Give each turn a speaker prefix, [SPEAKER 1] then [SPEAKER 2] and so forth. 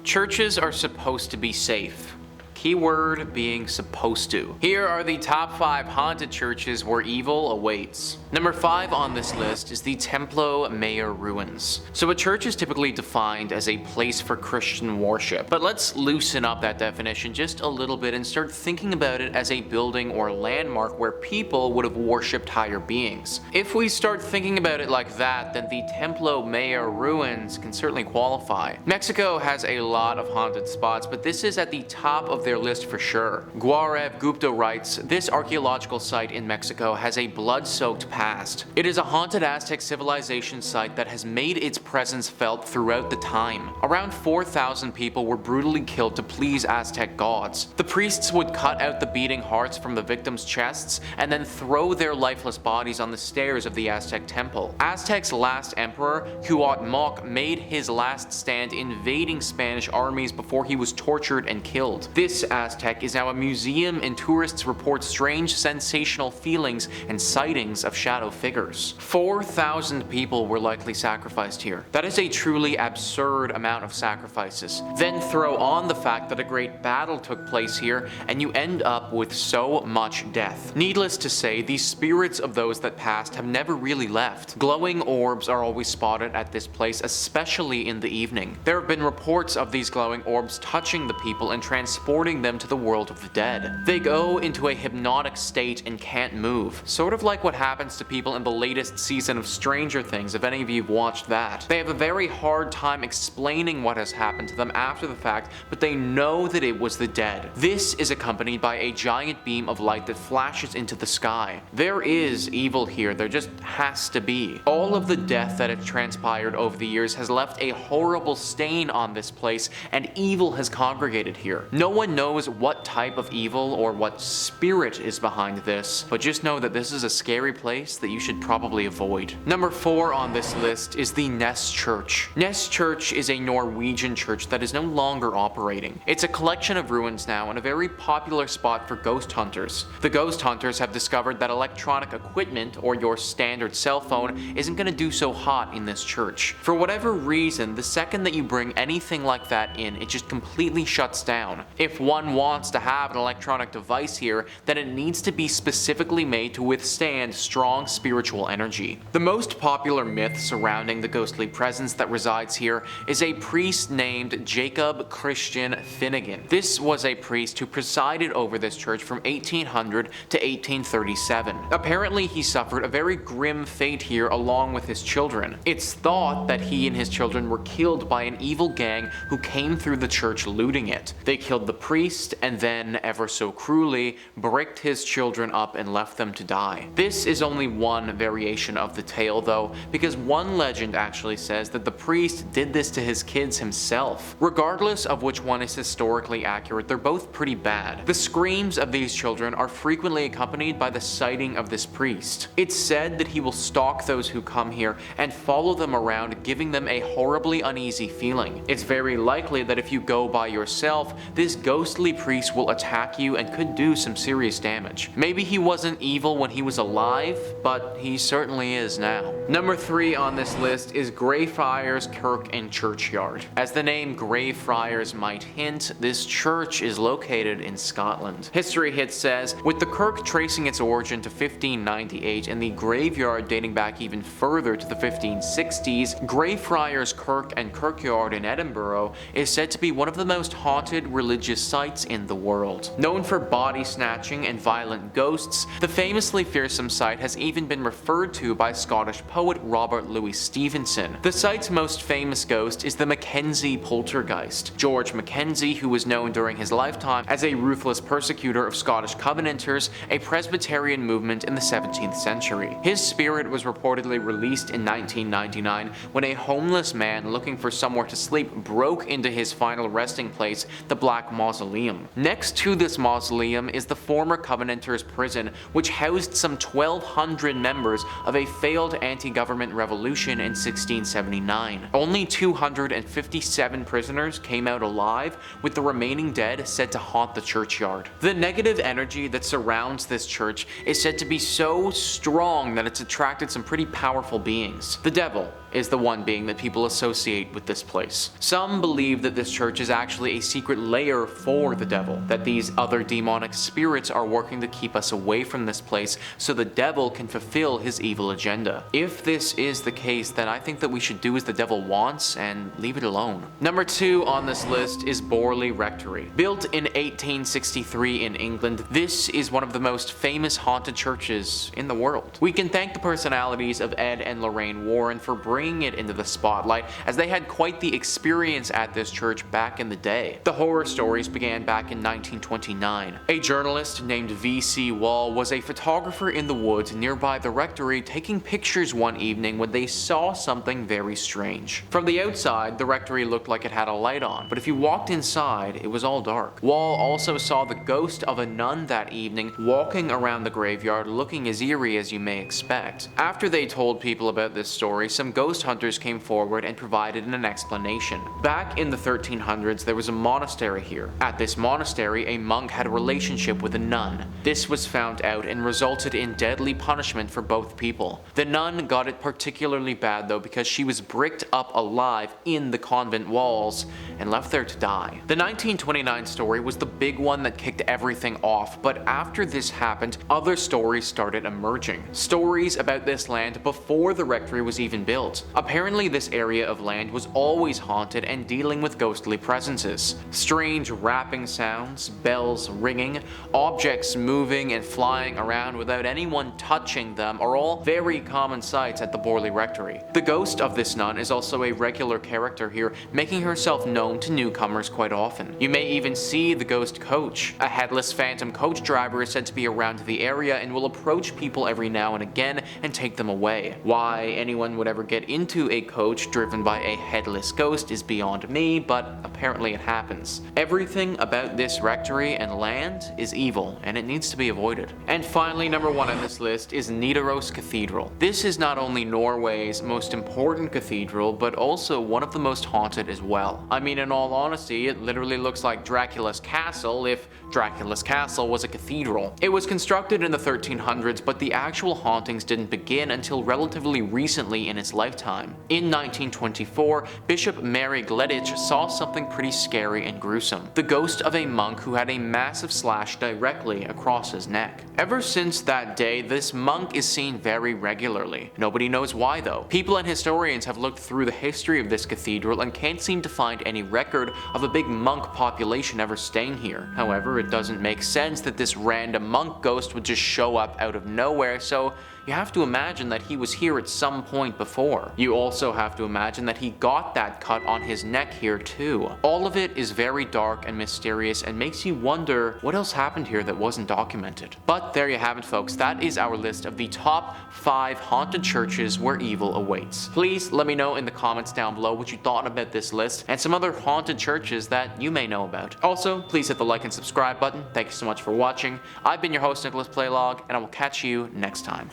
[SPEAKER 1] Churches are supposed to be safe. Keyword being supposed to. Here are the top 5 haunted churches where evil awaits. Number 5 on this list is the Templo Mayor ruins. So a church is typically defined as a place for Christian worship, but let's loosen up that definition just a little bit and start thinking about it as a building or landmark where people would have worshipped higher beings. If we start thinking about it like that, then the Templo Mayor ruins can certainly qualify. Mexico has a lot of haunted spots, but this is at the top of their list for sure. Gaurav Gupta writes, this archaeological site in Mexico has a blood-soaked past. It is a haunted Aztec civilization site that has made its presence felt throughout the time. Around 4,000 people were brutally killed to please Aztec gods. The priests would cut out the beating hearts from the victims' chests and then throw their lifeless bodies on the stairs of the Aztec temple. Aztec's last emperor, Cuauhtémoc, made his last stand invading Spanish armies before he was tortured and killed. This Aztec is now a museum, and tourists report strange sensational feelings and sightings of shadow figures. 4,000 people were likely sacrificed here. That is a truly absurd amount of sacrifices. Then throw on the fact that a great battle took place here, and you end up with so much death. Needless to say, the spirits of those that passed have never really left. Glowing orbs are always spotted at this place, especially in the evening. There have been reports of these glowing orbs touching the people and transporting them to the world of the dead. They go into a hypnotic state and can't move, sort of like what happens to people in the latest season of Stranger Things, if any of you have watched that. They have a very hard time explaining what has happened to them after the fact, but they know that it was the dead. This is accompanied by a giant beam of light that flashes into the sky. There is evil here, there just has to be. All of the death that has transpired over the years has left a horrible stain on this place, and evil has congregated here. No one knows what type of evil or what spirit is behind this, but just know that this is a scary place that you should probably avoid. Number 4 on this list is the Nes Church. Nes Church is a Norwegian church that is no longer operating. It's a collection of ruins now and a very popular spot for ghost hunters. The ghost hunters have discovered that electronic equipment, or your standard cell phone, isn't going to do so hot in this church. For whatever reason, the second that you bring anything like that in, it just completely shuts down. If one wants to have an electronic device here, then it needs to be specifically made to withstand strong spiritual energy. The most popular myth surrounding the ghostly presence that resides here is a priest named Jacob Christian Finnegan. This was a priest who presided over this church from 1800 to 1837. Apparently, he suffered a very grim fate here along with his children. It's thought that he and his children were killed by an evil gang who came through the church looting it. They killed the priest and then, ever so cruelly, bricked his children up and left them to die. This is only one variation of the tale though, because one legend actually says that the priest did this to his kids himself. Regardless of which one is historically accurate, they're both pretty bad. The screams of these children are frequently accompanied by the sighting of this priest. It's said that he will stalk those who come here and follow them around, giving them a horribly uneasy feeling. It's very likely that if you go by yourself, this ghostly priest will attack you and could do some serious damage. Maybe he wasn't evil when he was alive, but he certainly is now. Number 3 on this list is Greyfriars Kirk and Churchyard. As the name Greyfriars might hint, this church is located in Scotland. History Hit says, with the kirk tracing its origin to 1598 and the graveyard dating back even further to the 1560s, Greyfriars Kirk and Kirkyard in Edinburgh is said to be one of the most haunted religious sites in the world. Known for body snatching and violent ghosts, the famously fearsome site has even been referred to by Scottish poet Robert Louis Stevenson. The site's most famous ghost is the Mackenzie poltergeist. George Mackenzie, who was known during his lifetime as a ruthless persecutor of Scottish Covenanters, a Presbyterian movement in the 17th century. His spirit was reportedly released in 1999 when a homeless man looking for somewhere to sleep broke into his final resting place, the Black Mausoleum. Next to this mausoleum is the former Covenanters prison, which housed some 1,200 members of a failed anti-government revolution in 1679. Only 257 prisoners came out alive, with the remaining dead said to haunt the churchyard. The negative energy that surrounds this church is said to be so strong that it's attracted some pretty powerful beings. The devil, is the one being that people associate with this place. Some believe that this church is actually a secret lair for the devil, that these other demonic spirits are working to keep us away from this place so the devil can fulfill his evil agenda. If this is the case, then I think that we should do as the devil wants and leave it alone. Number 2 on this list is Borley Rectory. Built in 1863 in England, this is one of the most famous haunted churches in the world. We can thank the personalities of Ed and Lorraine Warren for bringing it into the spotlight, as they had quite the experience at this church back in the day. The horror stories began back in 1929. A journalist named V.C. Wall was a photographer in the woods nearby the rectory taking pictures one evening when they saw something very strange. From the outside, the rectory looked like it had a light on, but if you walked inside, it was all dark. Wall also saw the ghost of a nun that evening walking around the graveyard looking as eerie as you may expect. After they told people about this story, some ghost hunters came forward and provided an explanation. Back in the 1300s, there was a monastery here. At this monastery, a monk had a relationship with a nun. This was found out and resulted in deadly punishment for both people. The nun got it particularly bad though, because she was bricked up alive in the convent walls and left there to die. The 1929 story was the big one that kicked everything off, but after this happened, other stories started emerging. Stories about this land before the rectory was even built. Apparently this area of land was always haunted and dealing with ghostly presences. Strange rapping sounds, bells ringing, objects moving and flying around without anyone touching them are all very common sights at the Borley Rectory. The ghost of this nun is also a regular character here, making herself known to newcomers quite often. You may even see the ghost coach. A headless phantom coach driver is said to be around the area and will approach people every now and again and take them away. Why anyone would ever get into a coach driven by a headless ghost is beyond me, but apparently it happens. Everything about this rectory and land is evil, and it needs to be avoided. And finally, number 1 on this list is Nidaros Cathedral. This is not only Norway's most important cathedral, but also one of the most haunted as well. I mean, in all honesty, it literally looks like Dracula's castle if Dracula's castle was a cathedral. It was constructed in the 1300s, but the actual hauntings didn't begin until relatively recently in its lifetime. In 1924, Bishop Mary Gleditch saw something pretty scary and gruesome. The ghost of a monk who had a massive slash directly across his neck. Ever since that day, this monk is seen very regularly. Nobody knows why though. People and historians have looked through the history of this cathedral and can't seem to find any record of a big monk population ever staying here. However, it doesn't make sense that this random monk ghost would just show up out of nowhere, so you have to imagine that he was here at some point before. You also have to imagine that he got that cut on his neck here too. All of it is very dark and mysterious and makes you wonder what else happened here that wasn't documented. But there you have it folks, that is our list of the top 5 haunted churches where evil awaits. Please let me know in the comments down below what you thought about this list and some other haunted churches that you may know about. Also, please hit the like and subscribe button. Thank you so much for watching. I've been your host Nicholas Playlog, and I will catch you next time.